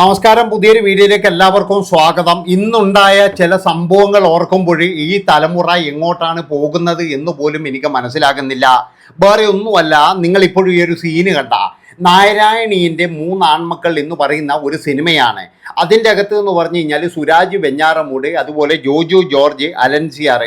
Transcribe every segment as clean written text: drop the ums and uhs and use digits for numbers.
നമസ്കാരം, പുതിയൊരു വീഡിയോയിലേക്ക് എല്ലാവർക്കും സ്വാഗതം. ഇന്നുണ്ടായ ചില സംഭവങ്ങൾ ഓർക്കുമ്പോൾ ഈ തലമുറ എങ്ങോട്ടാണ് പോകുന്നത് എന്ന് പോലും എനിക്ക് മനസ്സിലാകുന്നില്ല. വേറെ ഒന്നുമല്ല, നിങ്ങളിപ്പോഴും ഈ ഒരു സീന് കണ്ട നാരായണീൻ്റെ മൂന്നാൺമക്കൾ എന്ന് പറയുന്ന ഒരു സിനിമയാണ്. അതിൻ്റെ അകത്ത് എന്ന് പറഞ്ഞു കഴിഞ്ഞാൽ സുരാജ് വെഞ്ഞാറമൂട്, അതുപോലെ ജോജു ജോർജ്, അലൻസിയാർ,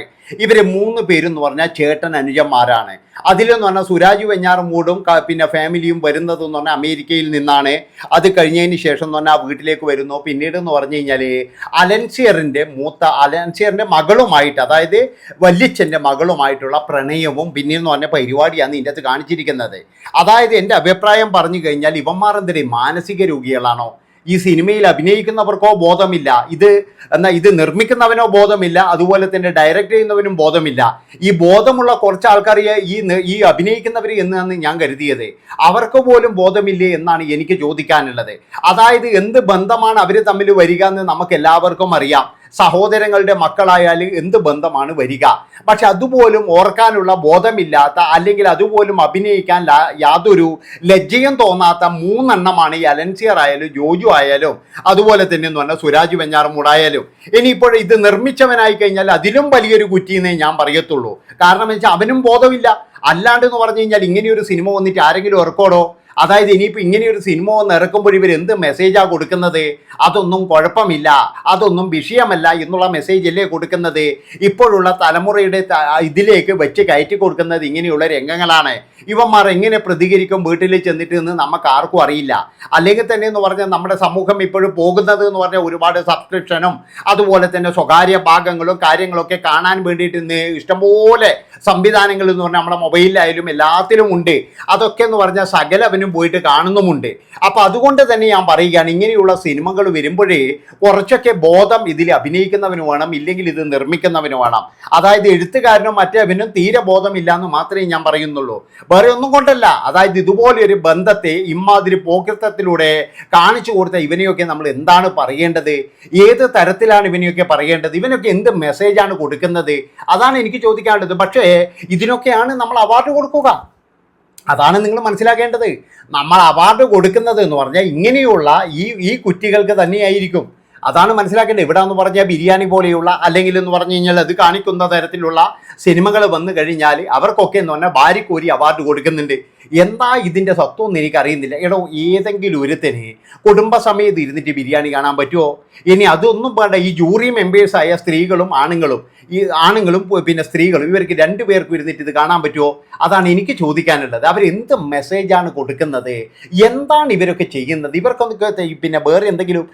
ഇവർ മൂന്ന് പേരെന്ന് പറഞ്ഞാൽ ചേട്ടൻ അനുജന്മാരാണ്. അതിലെന്ന് പറഞ്ഞാൽ സുരാജ് വെഞ്ഞാറമൂടും പിന്നെ ഫാമിലിയും വരുന്നത് എന്ന് പറഞ്ഞാൽ അമേരിക്കയിൽ നിന്നാണ്. അത് കഴിഞ്ഞതിന് ശേഷം എന്ന് പറഞ്ഞാൽ വീട്ടിലേക്ക് വരുന്നു. പിന്നീട് എന്ന് പറഞ്ഞു കഴിഞ്ഞാൽ അലൻസിയറിൻ്റെ മകളുമായിട്ട്, അതായത് വല്യച്ഛൻ്റെ മകളുമായിട്ടുള്ള പ്രണയവും പിന്നീടെന്ന് പറഞ്ഞ പരിപാടിയാണ് ഇതിൻ്റെ അകത്ത് കാണിച്ചിരിക്കുന്നത്. അതായത് എൻ്റെ അഭിപ്രായം പറഞ്ഞു കഴിഞ്ഞാൽ ഇവന്മാർ എന്തിനേ മാനസിക രോഗികളാണോ? ഈ സിനിമയിൽ അഭിനയിക്കുന്നവർക്കോ ബോധമില്ല, ഇത് നിർമ്മിക്കുന്നവനോ ബോധമില്ല, അതുപോലെ തന്നെ ഡയറക്റ്റ് ചെയ്യുന്നവനും ബോധമില്ല. ഈ ബോധമുള്ള കുറച്ച് ആൾക്കാർ ഈ അഭിനയിക്കുന്നവർ എന്നാണ് ഞാൻ കരുതിയത്. അവർക്ക് പോലും ബോധമില്ലേ എന്നാണ് എനിക്ക് ചോദിക്കാനുള്ളത്. അതായത് എന്ത് ബന്ധമാണ് അവർ തമ്മിൽ വരിക എന്ന് നമുക്ക് എല്ലാവർക്കും അറിയാം. സഹോദരങ്ങളുടെ മക്കളായാൽ എന്ത് ബന്ധമാണ് വരിക? പക്ഷെ അതുപോലും ഓർക്കാനുള്ള ബോധമില്ലാത്ത, അല്ലെങ്കിൽ അതുപോലും അഭിനയിക്കാൻ യാതൊരു ലജ്ജയും തോന്നാത്ത മൂന്നെണ്ണമാണ് ഈ അലൻസിയർ ആയാലും ജോജു ആയാലും അതുപോലെ തന്നെ എന്ന് പറഞ്ഞാൽ സുരാജ് വെഞ്ഞാറമൂടായാലും. ഇനിയിപ്പോൾ ഇത് നിർമ്മിച്ചവനായി കഴിഞ്ഞാൽ അതിലും വലിയൊരു കുറ്റിയെന്നേ ഞാൻ പറയത്തുള്ളൂ. കാരണം വെച്ചാൽ അവനും ബോധമില്ല. അല്ലാണ്ട് എന്ന് പറഞ്ഞു കഴിഞ്ഞാൽ ഇങ്ങനെയൊരു സിനിമ വന്നിട്ട് ആരെങ്കിലും ഇറക്കോടോ? അതായത് ഇനിയിപ്പോൾ ഇങ്ങനെയൊരു സിനിമ വന്ന് ഇറക്കുമ്പോൾ ഇവർ എന്ത് മെസ്സേജാണ് കൊടുക്കുന്നത്? അതൊന്നും കുഴപ്പമില്ല, അതൊന്നും വിഷയമല്ല എന്നുള്ള മെസ്സേജ് അല്ലേ കൊടുക്കുന്നത്? ഇപ്പോഴുള്ള തലമുറയുടെ ഇതിലേക്ക് വെച്ച് കയറ്റി കൊടുക്കുന്നത് ഇങ്ങനെയുള്ള രംഗങ്ങളാണ്. ഇവന്മാർ എങ്ങനെ പ്രതികരിക്കും വീട്ടിൽ ചെന്നിട്ട് എന്ന് നമുക്ക് ആർക്കും അറിയില്ല. അല്ലെങ്കിൽ തന്നെ എന്ന് പറഞ്ഞാൽ നമ്മുടെ സമൂഹം ഇപ്പോഴും പോകുന്നത് എന്ന് പറഞ്ഞാൽ ഒരുപാട് സബ്സ്ക്രിപ്ഷനും അതുപോലെ തന്നെ സ്വകാര്യ ഭാഗങ്ങളും കാര്യങ്ങളൊക്കെ കാണാൻ വേണ്ടിയിട്ട് ഇന്ന് ഇഷ്ടംപോലെ സംവിധാനങ്ങൾ എന്ന് പറഞ്ഞാൽ നമ്മുടെ മൊബൈലിലായാലും എല്ലാത്തിലും ഉണ്ട്. അതൊക്കെ എന്ന് പറഞ്ഞാൽ സകലവനും പോയിട്ട് കാണുന്നുമുണ്ട്. അപ്പം അതുകൊണ്ട് തന്നെ ഞാൻ പറയുകയാണ്, ഇങ്ങനെയുള്ള സിനിമകൾ വരുമ്പോഴേ കുറച്ചൊക്കെ ബോധം ഇതിൽ അഭിനയിക്കുന്നവന് വേണം, ഇല്ലെങ്കിൽ ഇത് നിർമ്മിക്കുന്നവന് വേണം. അതായത് എഴുത്തുകാരനും മറ്റവനും തീരെ ബോധമില്ല എന്ന് മാത്രമേ ഞാൻ പറയുന്നുള്ളൂ, വേറെ ഒന്നും കൊണ്ടല്ല. അതായത് ഇതുപോലെ ഒരു ബന്ധത്തെ ഇമാതിരി പോക്കൃത്തത്തിലൂടെ കാണിച്ചു കൊടുത്ത ഇവനെയൊക്കെ നമ്മൾ എന്താണ് പറയേണ്ടത്? ഏത് തരത്തിലാണ് ഇവനെയൊക്കെ പറയേണ്ടത്? ഇവനൊക്കെ എന്ത് മെസ്സേജാണ് കൊടുക്കുന്നത്? അതാണ് എനിക്ക് ചോദിക്കാനുള്ളത്. പക്ഷേ ഇതിനൊക്കെയാണ് നമ്മൾ അവാർഡ് കൊടുക്കുക. അതാണ് നിങ്ങൾ മനസ്സിലാക്കേണ്ടത്. നമ്മൾ അവാർഡ് കൊടുക്കുന്നത് എന്ന് പറഞ്ഞാൽ ഇങ്ങനെയുള്ള ഈ കുറ്റികൾക്ക് തന്നെയായിരിക്കും. അതാണ് മനസ്സിലാക്കേണ്ടത്. ഇവിടെ എന്ന് പറഞ്ഞാൽ ബിരിയാണി പോലെയുള്ള, അല്ലെങ്കിൽ എന്ന് പറഞ്ഞു കഴിഞ്ഞാൽ അത് കാണിക്കുന്ന തരത്തിലുള്ള സിനിമകൾ വന്നു കഴിഞ്ഞാൽ അവർക്കൊക്കെ എന്ന് പറഞ്ഞാൽ ഭാര്യക്കോരി അവാർഡ് കൊടുക്കുന്നുണ്ട്. എന്താ ഇതിൻ്റെ സത്വം എന്ന് എനിക്കറിയുന്നില്ല. എടോ, ഏതെങ്കിലും ഒരുത്തന് കുടുംബസമേത് ഇരുന്നിട്ട് ബിരിയാണി കാണാൻ പറ്റുമോ? ഇനി അതൊന്നും വേണ്ട, ഈ ജൂറി മെമ്പേഴ്സായ സ്ത്രീകളും ആണുങ്ങളും പിന്നെ സ്ത്രീകളും, ഇവർക്ക് രണ്ടുപേർക്കും ഇരുന്നിട്ട് ഇത് കാണാൻ പറ്റുമോ? അതാണ് എനിക്ക് ചോദിക്കാനുള്ളത്. അവരെന്ത് മെസ്സേജാണ് കൊടുക്കുന്നത്? എന്താണ് ഇവരൊക്കെ ചെയ്യുന്നത്? ഇവർക്കൊക്കെ പിന്നെ വേറെ എന്തെങ്കിലും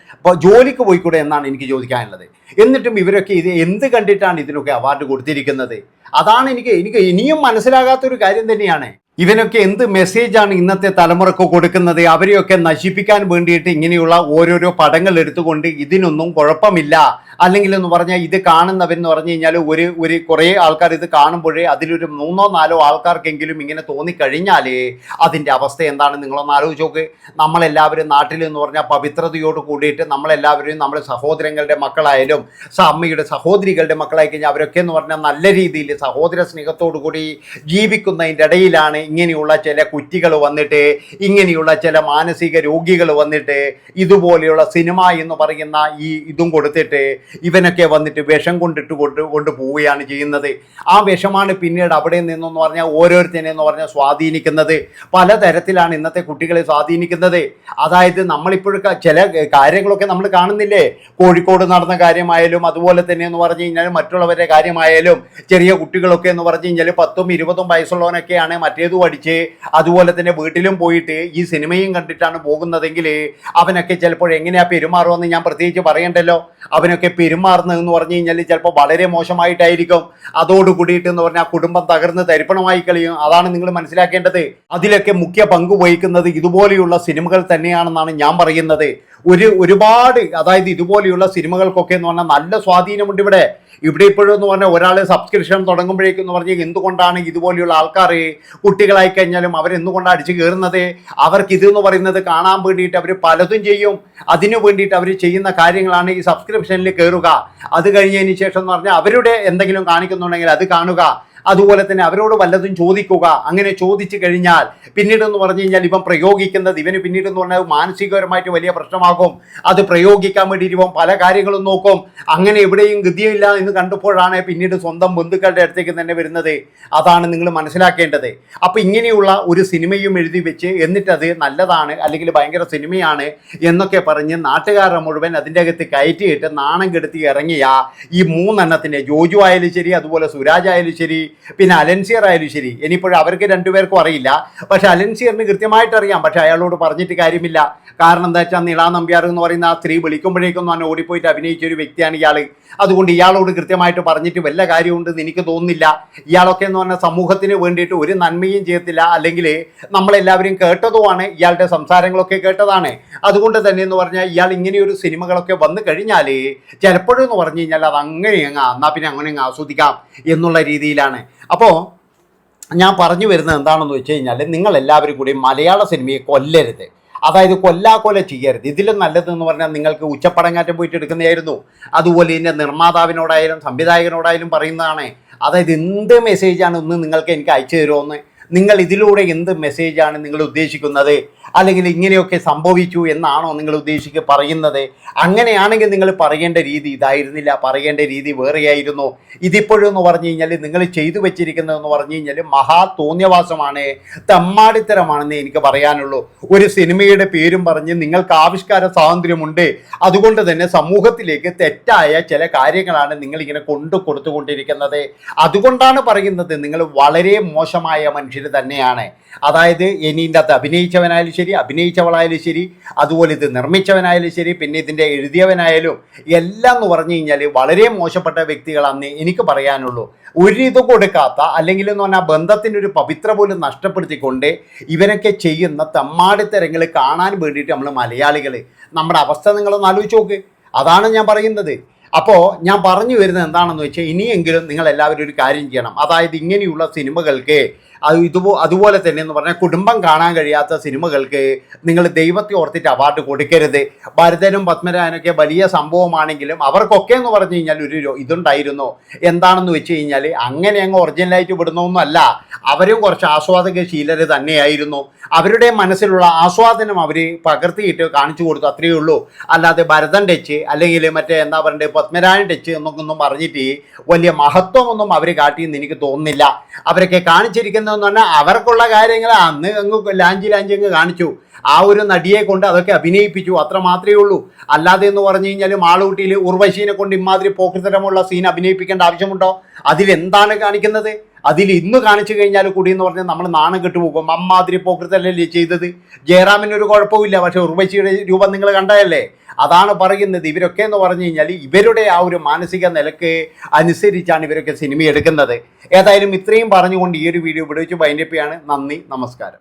ജോലിക്ക് പോയിക്കൂടെ എന്നാണ് എനിക്ക് ചോദിക്കാനുള്ളത്. എന്നിട്ടും ഇവരൊക്കെ ഇത് എന്ത് കണ്ടിട്ടാണ് ഇതിനൊക്കെ അവാർഡ് കൊടുത്തിരിക്കുന്നത്? അതാണ് എനിക്ക് ഇനിയും മനസ്സിലാകാത്തൊരു കാര്യം തന്നെയാണ്. ഇവനൊക്കെ എന്ത് മെസ്സേജാണ് ഇന്നത്തെ തലമുറക്ക് കൊടുക്കുന്നത്? അവരെയൊക്കെ നശിപ്പിക്കാൻ വേണ്ടിയിട്ട് ഇങ്ങനെയുള്ള ഓരോരോ പടങ്ങൾ എടുത്തുകൊണ്ട് ഇതിനൊന്നും കുഴപ്പമില്ല, അല്ലെങ്കിൽ എന്ന് പറഞ്ഞാൽ ഇത് കാണുന്നവരെന്ന് പറഞ്ഞു കഴിഞ്ഞാൽ ഒരു കുറേ ആൾക്കാർ ഇത് കാണുമ്പോഴേ അതിലൊരു 3-4 ആൾക്കാർക്കെങ്കിലും ഇങ്ങനെ തോന്നിക്കഴിഞ്ഞാൽ അതിൻ്റെ അവസ്ഥ എന്താണ് നിങ്ങളൊന്ന് ആലോചിച്ച് നോക്ക്. നമ്മളെല്ലാവരും നാട്ടിൽ എന്ന് പറഞ്ഞാൽ പവിത്രതയോട് കൂടിയിട്ട് നമ്മളെല്ലാവരും നമ്മുടെ സഹോദരങ്ങളുടെ മക്കളായാലും അമ്മയുടെ സഹോദരികളുടെ മക്കളായി കഴിഞ്ഞാൽ അവരൊക്കെ എന്ന് പറഞ്ഞാൽ നല്ല രീതിയിൽ സഹോദര സ്നേഹത്തോടു കൂടി ജീവിക്കുന്നതിൻ്റെ ഇടയിലാണ് ഇങ്ങനെയുള്ള ചില കുറ്റികൾ വന്നിട്ട്, ഇങ്ങനെയുള്ള ചില മാനസിക രോഗികൾ വന്നിട്ട് ഇതുപോലെയുള്ള സിനിമ എന്ന് പറയുന്ന ഇതും കൊടുത്തിട്ട് ഇവനൊക്കെ വന്നിട്ട് വിഷം കൊണ്ട് പോവുകയാണ് ചെയ്യുന്നത്. ആ വിഷമാണ് പിന്നീട് അവിടെ നിന്നെന്ന് പറഞ്ഞാൽ ഓരോരുത്തരെ എന്ന് പറഞ്ഞാൽ സ്വാധീനിക്കുന്നത്. പലതരത്തിലാണ് ഇന്നത്തെ കുട്ടികളെ സ്വാധീനിക്കുന്നത്. അതായത് നമ്മളിപ്പോഴും ചില കാര്യങ്ങളൊക്കെ നമ്മൾ കാണുന്നില്ലേ? കോഴിക്കോട് നടന്ന കാര്യമായാലും അതുപോലെ തന്നെ എന്ന് പറഞ്ഞു കഴിഞ്ഞാൽ മറ്റുള്ളവരുടെ കാര്യമായാലും ചെറിയ കുട്ടികളൊക്കെ എന്ന് പറഞ്ഞു കഴിഞ്ഞാൽ 10-20 വയസ്സുള്ളവനൊക്കെയാണ് മറ്റേത് പഠിച്ച് അതുപോലെ തന്നെ വീട്ടിലും പോയിട്ട് ഈ സിനിമയും കണ്ടിട്ടാണ് പോകുന്നതെങ്കിൽ അവനൊക്കെ ചിലപ്പോൾ എങ്ങനെയാ പെരുമാറുമെന്ന് ഞാൻ പ്രത്യേകിച്ച് പറയണ്ടല്ലോ. അവനൊക്കെ പെരുമാറുന്നതെന്ന് പറഞ്ഞു കഴിഞ്ഞാൽ ചിലപ്പോൾ വളരെ മോശമായിട്ടായിരിക്കും. അതോടുകൂടിയിട്ട് എന്ന് പറഞ്ഞാൽ കുടുംബം തകർന്ന് തരിപ്പണമായി കളിയും. അതാണ് നിങ്ങൾ മനസ്സിലാക്കേണ്ടത്. അതിലൊക്കെ മുഖ്യ പങ്ക് വഹിക്കുന്നത് ഇതുപോലെയുള്ള സിനിമകൾ തന്നെയാണെന്നാണ് ഞാൻ പറയുന്നത്. ഒരുപാട്, അതായത് ഇതുപോലെയുള്ള സിനിമകൾക്കൊക്കെ എന്ന് പറഞ്ഞാൽ നല്ല സ്വാധീനമുണ്ട് ഇവിടെ ഇപ്പോഴും എന്ന് പറഞ്ഞാൽ ഒരാൾ സബ്സ്ക്രിപ്ഷൻ തുടങ്ങുമ്പോഴേക്കും എന്ന് പറഞ്ഞാൽ എന്തുകൊണ്ടാണ് ഇതുപോലെയുള്ള ആൾക്കാർ കുട്ടികളായി കഴിഞ്ഞാലും അവരെന്തുകൊണ്ടാണ് അടിച്ചു കയറുന്നത്? അവർക്ക് ഇതെന്ന് പറയുന്നത് കാണാൻ വേണ്ടിയിട്ട് അവർ പലതും ചെയ്യും. അതിനു വേണ്ടിയിട്ട് അവർ ചെയ്യുന്ന കാര്യങ്ങളാണ് ഈ സബ്സ്ക്രിപ്ഷനിൽ കയറുക. അത് കഴിഞ്ഞതിന് ശേഷം എന്ന് പറഞ്ഞാൽ അവരുടെ എന്തെങ്കിലും കാണിക്കുന്നുണ്ടെങ്കിൽ അത് കാണുക. അതുപോലെ തന്നെ അവരോട് വല്ലതും ചോദിക്കുക. അങ്ങനെ ചോദിച്ചു കഴിഞ്ഞാൽ പിന്നീടെന്ന് പറഞ്ഞു കഴിഞ്ഞാൽ ഇവൻ പ്രയോഗിക്കുന്നത് ഇവന് പിന്നീടെന്ന് പറഞ്ഞാൽ മാനസികപരമായിട്ട് വലിയ പ്രശ്നമാകും. അത് പ്രയോഗിക്കാൻ വേണ്ടിയിട്ട് ഇവൻ പല കാര്യങ്ങളും നോക്കും. അങ്ങനെ എവിടെയും ഗതിയില്ല എന്ന് കണ്ടപ്പോഴാണ് പിന്നീട് സ്വന്തം ബന്ധുക്കളുടെ അടുത്തേക്ക് തന്നെ വരുന്നത്. അതാണ് നിങ്ങൾ മനസ്സിലാക്കേണ്ടത്. അപ്പോൾ ഇങ്ങനെയുള്ള ഒരു സിനിമയും എഴുതി വെച്ച് എന്നിട്ടത് നല്ലതാണ് അല്ലെങ്കിൽ ഭയങ്കര സിനിമയാണ് എന്നൊക്കെ പറഞ്ഞ് നാട്ടുകാരെ മുഴുവൻ അതിൻ്റെ അകത്ത് കയറ്റിയിട്ട് നാണം കെടുത്തി ഇറങ്ങിയ ഈ മൂന്നെണ്ണത്തിൻ്റെ, ജോജു ആയാലും ശരി, അതുപോലെ സുരാജ് ആയാലും ശരി, പിന്നെ അലൻസിയർ ആയാലും ശരി, ഇനിയിപ്പോഴും അവർക്ക് രണ്ടുപേർക്കും അറിയില്ല. പക്ഷെ അലൻസിയറിന് കൃത്യമായിട്ട് അറിയാം. പക്ഷെ അയാളോട് പറഞ്ഞിട്ട് കാര്യമില്ല. കാരണം എന്താ വെച്ചാൽ നീളാ നമ്പ്യാർ എന്ന് പറയുന്ന ആ സ്ത്രീ വിളിക്കുമ്പോഴേക്കും തന്നെ ഓടിപ്പോയിട്ട് അഭിനയിച്ച ഒരു വ്യക്തിയാണ് ഇയാൾ. അതുകൊണ്ട് ഇയാളോട് കൃത്യമായിട്ട് പറഞ്ഞിട്ട് വല്ല കാര്യമുണ്ടെന്ന് എനിക്ക് തോന്നുന്നില്ല. ഇയാളൊക്കെ എന്ന് പറഞ്ഞാൽ സമൂഹത്തിന് വേണ്ടിയിട്ട് ഒരു നന്മയും ചെയ്യത്തില്ല. അല്ലെങ്കിൽ നമ്മളെല്ലാവരും കേട്ടതുമാണ്, ഇയാളുടെ സംസാരങ്ങളൊക്കെ കേട്ടതാണ്. അതുകൊണ്ട് തന്നെ എന്ന് പറഞ്ഞാൽ ഇയാൾ ഇങ്ങനെയൊരു സിനിമകളൊക്കെ വന്നു കഴിഞ്ഞാൽ ചിലപ്പോഴെന്ന് പറഞ്ഞു കഴിഞ്ഞാൽ അത് അങ്ങനെ എന്നാൽ പിന്നെ അങ്ങനെ ആസ്വദിക്കാം എന്നുള്ള രീതിയിലാണ്. അപ്പോൾ ഞാൻ പറഞ്ഞു വരുന്നത് എന്താണെന്ന് വെച്ച് കഴിഞ്ഞാൽ നിങ്ങളെല്ലാവരും കൂടി മലയാള സിനിമയെ കൊല്ലരുത്. അതായത് കൊല്ലാക്കൊല ചെയ്യരുത്. ഇതിലും നല്ലതെന്ന് പറഞ്ഞാൽ നിങ്ങൾക്ക് ഉച്ചപ്പടങ്ങാറ്റം പോയിട്ട് എടുക്കുന്നതായിരുന്നു. അതുപോലെ ഇതിൻ്റെ നിർമ്മാതാവിനോടായാലും സംവിധായകനോടായാലും പറയുന്നതാണ്. അതായത് എന്ത് മെസ്സേജാണ് ഒന്ന് നിങ്ങൾക്ക് എനിക്ക് അയച്ചു തരുമോയെന്ന്, നിങ്ങൾ ഇതിലൂടെ എന്ത് മെസ്സേജാണ് നിങ്ങൾ ഉദ്ദേശിക്കുന്നത്, അല്ലെങ്കിൽ ഇങ്ങനെയൊക്കെ സംഭവിച്ചു എന്നാണോ നിങ്ങൾ പറയുന്നത്? അങ്ങനെയാണെങ്കിൽ നിങ്ങൾ പറയേണ്ട രീതി ഇതായിരുന്നില്ല, പറയേണ്ട രീതി വേറെയായിരുന്നു. ഇതിപ്പോഴെന്ന് പറഞ്ഞു കഴിഞ്ഞാൽ നിങ്ങൾ ചെയ്തു വെച്ചിരിക്കുന്നതെന്ന് പറഞ്ഞു കഴിഞ്ഞാൽ മഹാ തോന്നിയവാസമാണ്, തെമ്മാടിത്തരമാണെന്ന് എനിക്ക് പറയാനുള്ളൂ. ഒരു സിനിമയുടെ പേരും പറഞ്ഞ് നിങ്ങൾക്ക് ആവിഷ്കാര സ്വാതന്ത്ര്യമുണ്ട്. അതുകൊണ്ട് തന്നെ സമൂഹത്തിലേക്ക് തെറ്റായ ചില കാര്യങ്ങളാണ് നിങ്ങളിങ്ങനെ കൊടുത്തുകൊണ്ടിരിക്കുന്നത്. അതുകൊണ്ടാണ് പറയുന്നത് നിങ്ങൾ വളരെ മോശമായ മനുഷ്യർ തന്നെയാണ്. അതായത് ഇനി ഇതിൻ്റെ അകത്ത് അഭിനയിച്ചവനായാലും ശരി, അഭിനയിച്ചവളായാലും ശരി, അതുപോലെ ഇത് നിർമ്മിച്ചവനായാലും ശരി, പിന്നെ ഇതിൻ്റെ എഴുതിയവനായാലും എല്ലാം എന്ന് പറഞ്ഞു കഴിഞ്ഞാൽ വളരെ മോശപ്പെട്ട വ്യക്തികളാണെന്ന് എനിക്ക് പറയാനുള്ളൂ. ഒരിത് കൊടുക്കാത്ത, അല്ലെങ്കിൽ എന്ന് പറഞ്ഞാൽ ബന്ധത്തിൻ്റെ ഒരു പവിത്ര പോലും നഷ്ടപ്പെടുത്തിക്കൊണ്ട് ഇവരൊക്കെ ചെയ്യുന്ന തെമ്മാടിത്തരങ്ങൾ കാണാൻ വേണ്ടിയിട്ട് നമ്മൾ മലയാളികൾ നമ്മുടെ അവസ്ഥ നിങ്ങളൊന്ന് ആലോചിച്ച് നോക്ക്. അതാണ് ഞാൻ പറയുന്നത്. അപ്പോൾ ഞാൻ പറഞ്ഞു വരുന്നത് എന്താണെന്ന് വെച്ചാൽ ഇനിയെങ്കിലും നിങ്ങളെല്ലാവരും ഒരു കാര്യം ചെയ്യണം. അതായത് ഇങ്ങനെയുള്ള സിനിമകൾക്ക് അതുപോലെ തന്നെ എന്ന് പറഞ്ഞാൽ കുടുംബം കാണാൻ കഴിയാത്ത സിനിമകൾക്ക് നിങ്ങൾ ദൈവത്തെ ഓർത്തിട്ട് അവാർഡ് കൊടുക്കരുത്. ഭരതനും പത്മരാജനൊക്കെ വലിയ സംഭവമാണെങ്കിലും അവർക്കൊക്കെ എന്ന് പറഞ്ഞു കഴിഞ്ഞാൽ ഒരു ഇതുണ്ടായിരുന്നു. എന്താണെന്ന് വെച്ച് കഴിഞ്ഞാൽ അങ്ങനെ അങ്ങ് ഒറിജിനലായിട്ട് വിടുന്നൊന്നുമല്ല. അവരും കുറച്ച് ആസ്വാദകശീലർ തന്നെയായിരുന്നു. അവരുടെ മനസ്സിലുള്ള ആസ്വാദനം അവർ പകർത്തിയിട്ട് കാണിച്ചു കൊടുത്തു, അത്രയേ ഉള്ളൂ. അല്ലാതെ ഭരതൻ ടച്ച് അല്ലെങ്കിൽ മറ്റേ എന്താ പറയുക പത്മരാജൻ ടച്ച് എന്നൊന്നും പറഞ്ഞിട്ട് വലിയ മഹത്വമൊന്നും അവർ കാട്ടിയെന്ന് എനിക്ക് തോന്നുന്നില്ല. അവരൊക്കെ കാണിച്ചിരിക്കുന്നതെന്ന് പറഞ്ഞാൽ അവർക്കുള്ള കാര്യങ്ങൾ അന്ന് അങ്ങ് ലാഞ്ചി അങ്ങ് കാണിച്ചു. ആ ഒരു നടിയെ കൊണ്ട് അതൊക്കെ അഭിനയിപ്പിച്ചു, അത്ര മാത്രമേ ഉള്ളൂ. അല്ലാതെ എന്ന് പറഞ്ഞു കഴിഞ്ഞാൽ മാളൂട്ടിയിൽ ഉർവശീനെ കൊണ്ട് ഇമാതിരി പോക്കൃതരമുള്ള സീൻ അഭിനയിപ്പിക്കേണ്ട ആവശ്യമുണ്ടോ? അതിലെന്താണ് കാണിക്കുന്നത്? അതിൽ ഇന്ന് കാണിച്ചു കഴിഞ്ഞാൽ കൂടി എന്ന് പറഞ്ഞാൽ നമ്മൾ നാണം കെട്ടുപോകും. അമ്മാതിരി പോക്കൃതല്ലേ ചെയ്തത്. ജയറാമിനൊരു കുഴപ്പമില്ല, പക്ഷെ ഉർവശിയുടെ രൂപം നിങ്ങൾ കണ്ടതല്ലേ? അതാണ് പറയുന്നത്. ഇവരൊക്കെ എന്ന് പറഞ്ഞു കഴിഞ്ഞാൽ ഇവരുടെ ആ ഒരു മാനസിക നിലക്ക് അനുസരിച്ചാണ് ഇവരൊക്കെ സിനിമ എടുക്കുന്നത്. ഏതായാലും ഇത്രയും പറഞ്ഞുകൊണ്ട് ഈ ഒരു വീഡിയോ ഇവിടെ വെച്ച് വൈൻഡപ്പ് ചെയ്യാണ്. നന്ദി, നമസ്കാരം.